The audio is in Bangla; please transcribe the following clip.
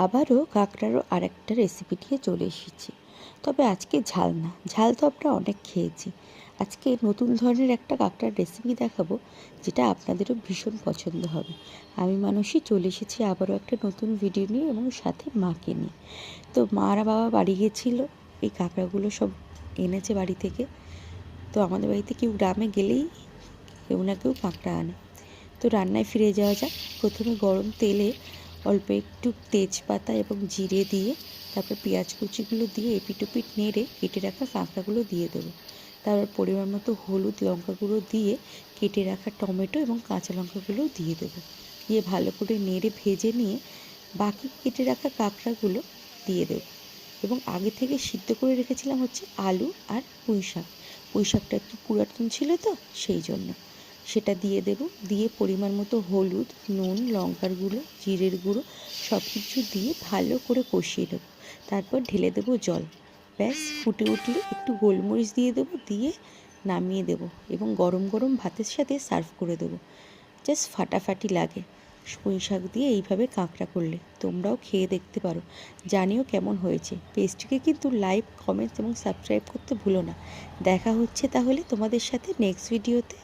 আবারও কাঁকড়ারও আরেকটা রেসিপি নিয়ে চলে এসেছি। তবে আজকে ঝাল না, ঝাল তো আমরা অনেক খেয়েছি। আজকে নতুন ধরনের একটা কাঁকড়ার রেসিপি দেখাবো, যেটা আপনাদেরও ভীষণ পছন্দ হবে। আমি মানুষই চলে এসেছি আবারও একটা নতুন ভিডিও নিয়ে এবং সাথে মাকে নিয়ে। তো মা আর বাবা বাড়ি গিয়েছিল, এই কাঁকড়াগুলো সব এনেছে বাড়ি থেকে। তো আমাদের বাড়িতে কেউ গ্রামে গেলেই কেউ না কেউ কাঁকড়া আনে। তো রান্নায় ফিরে যাওয়া যাক। প্রথমে গরম তেলে অল্প একটু তেজপাতা এবং জিরে দিয়ে তারপর পেঁয়াজ কুচিগুলো দিয়ে এপিট ওপিট নেড়ে কেটে রাখা কাঁকড়াগুলো দিয়ে দেবো। তারপর পরিমাণ মতো হলুদ, লঙ্কা গুঁড়ো দিয়ে কেটে রাখা টমেটো এবং কাঁচা লঙ্কাগুলো দিয়ে দেবো। দিয়ে ভালো করে নেড়ে ভেজে নিয়ে বাকি কেটে রাখা কাঁকড়াগুলো দিয়ে দেবো। এবং আগে থেকে সিদ্ধ করে রেখেছিলাম হচ্ছে আলু আর পুঁই শাক। পুঁই শাকটা একটু পুরাতন ছিল তো সেই জন্য সেটা দিয়ে দেব। দিয়ে পরিমাণ মতো হলুদ, নুন, লঙ্কার গুঁড়ো, জিরের গুঁড়ো সব কিছু দিয়ে ভালো করে কষিয়ে নেব। তারপর ঢেলে দেব জল। ব্যাস ফুটে উঠলে একটু গোলমরিচ দিয়ে দেবো, দিয়ে নামিয়ে দেব এবং গরম গরম ভাতের সাথে সার্ভ করে দেবো। জাস্ট ফাটাফাটি লাগে পুঁই শাক দিয়ে এইভাবে কাঁকড়া করলে। তোমরাও খেয়ে দেখতে পারো, জানিও কেমন হয়েছে। পেজটিকে কিন্তু লাইক, কমেন্টস এবং সাবস্ক্রাইব করতে ভুলো না। দেখা হচ্ছে তাহলে তোমাদের সাথে নেক্সট ভিডিওতে।